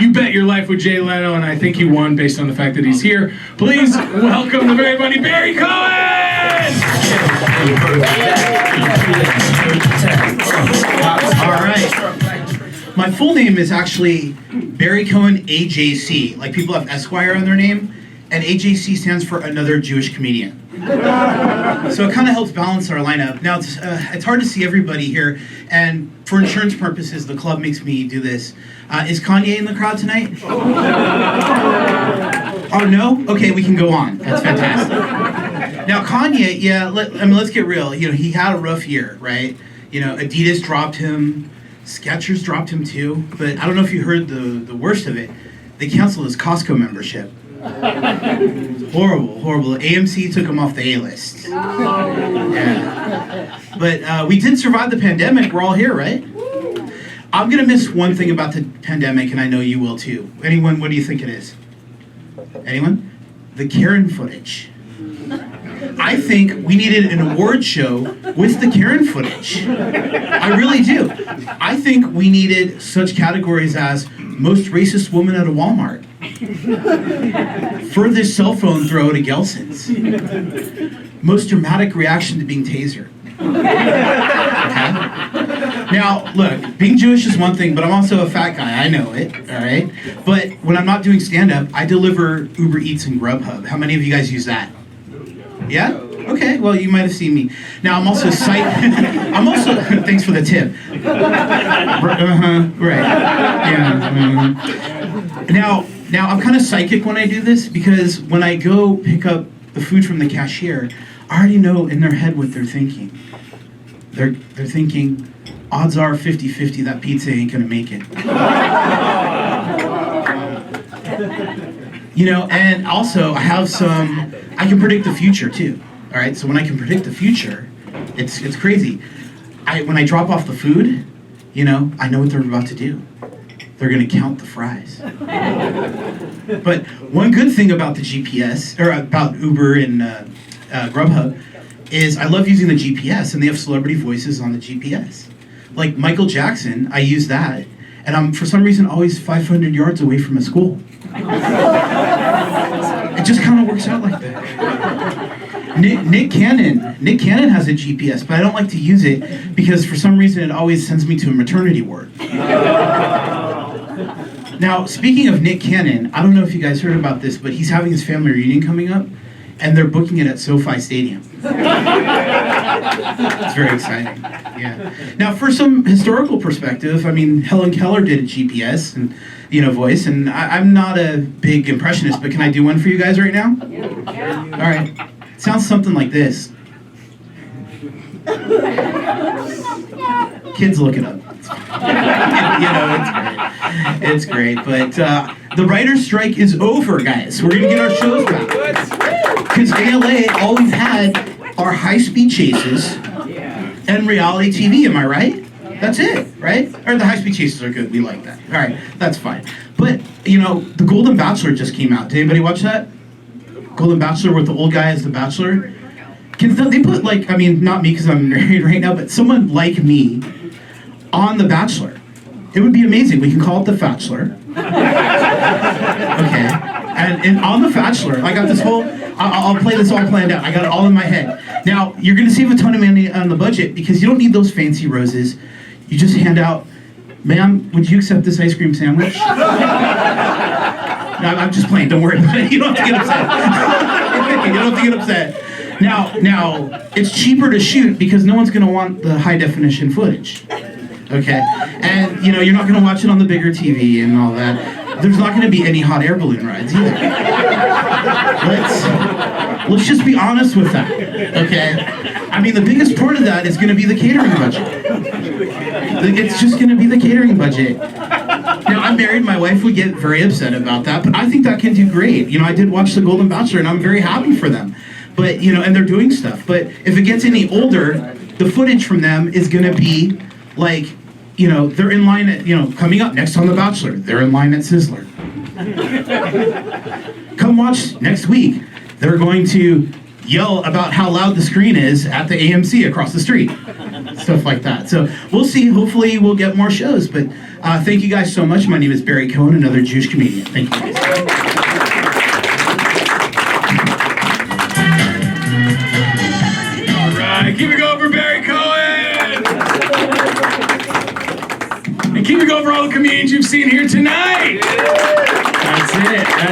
You Bet Your Life with Jay Leno, and I think he won based on the fact that he's here. Please welcome the very funny Barry Cohen! All right. My full name is actually Barry Cohen AJC. Like, people have Esquire on their name, and AJC stands for Another Jewish Comedian. So it kind of helps balance our lineup. Now, it's hard to see everybody here, and for insurance purposes, the club makes me do this. Is Kanye in the crowd tonight? Oh, no? Okay, we can go on. That's fantastic. Now, Kanye, yeah, let's get real. You know, he had a rough year, right? You know, Adidas dropped him, Skechers dropped him too, but I don't know if you heard the worst of it. They canceled his Costco membership. Horrible. AMC took him off the A-list. Yeah. But we did survive the pandemic. We're all here, right? I'm going to miss one thing about the pandemic, and I know you will too. Anyone, what do you think it is? Anyone? The Karen footage. I think we needed an award show with the Karen footage. I really do. I think we needed such categories as most racist woman at a Walmart, furthest cell phone throw at a Gelson's, most dramatic reaction to being tasered. Okay? Now, look, being Jewish is one thing, but I'm also a fat guy. I know it, all right? But when I'm not doing stand-up, I deliver Uber Eats and Grubhub. How many of you guys use that? Yeah? Okay, well, you might have seen me. Now, I'm also thanks for the tip. Right. Yeah. Now, I'm kind of psychic when I do this, because when I go pick up the food from the cashier, I already know in their head what they're thinking. They're thinking, odds are 50-50 that pizza ain't gonna make it. You know, and also I can predict the future too. All right, so when I can predict the future, it's crazy. When I drop off the food, you know, I know what they're about to do. They're gonna count the fries. But one good thing about the GPS, or about Uber and Grubhub, is I love using the GPS, and they have celebrity voices on the GPS. Like Michael Jackson, I use that, and I'm for some reason always 500 yards away from a school. It just kind of works out like that. Nick Cannon has a GPS, but I don't like to use it because for some reason it always sends me to a maternity ward. Now, speaking of Nick Cannon, I don't know if you guys heard about this, but he's having his family reunion coming up, and they're booking it at SoFi Stadium. It's very exciting. Yeah. Now, for some historical perspective, I mean, Helen Keller did a GPS and voice, and I'm not a big impressionist, but can I do one for you guys right now? Yeah. All right. It sounds something like this. Kids, look it up. It's great. But the writer's strike is over, guys. We're gonna get our shows back. Because in LA, all we've had are high-speed chases and reality TV. Am I right? That's it, right? Or the high-speed chases are good. We like that. All right, that's fine. But the Golden Bachelor just came out. Did anybody watch that? Golden Bachelor with the old guy as the Bachelor. Can they put not me because I'm married right now, but someone like me on the Bachelor? It would be amazing. We can call it the Bachelor. Okay. And on the Bachelor, I got this whole. I'll play this all planned out. I got it all in my head. Now, you're going to save a ton of money on the budget because you don't need those fancy roses. You just hand out, ma'am, would you accept this ice cream sandwich? No, I'm just playing. Don't worry about it. You don't have to get upset. You don't have to get upset. Now, it's cheaper to shoot because no one's going to want the high definition footage. Okay? And, you're not going to watch it on the bigger TV and all that. There's not going to be any hot air balloon rides either. Let's just be honest with that, okay? I mean, the biggest part of that is going to be the catering budget. It's just going to be the catering budget. Now, I'm married. My wife would get very upset about that, but I think that can do great. I did watch The Golden Bachelor, and I'm very happy for them. But, and they're doing stuff. But if it gets any older, the footage from them is going to be like, they're in line at, coming up next on The Bachelor, they're in line at Sizzler. Come watch next week. They're going to yell about how loud the screen is at the AMC across the street. Stuff like that. So we'll see. Hopefully we'll get more shows. But Thank you guys so much. My name is Barry Cohen, another Jewish comedian. Thank you guys. All right, keep it going for Barry Cohen. And keep it going for all the comedians you've seen here tonight. That's it.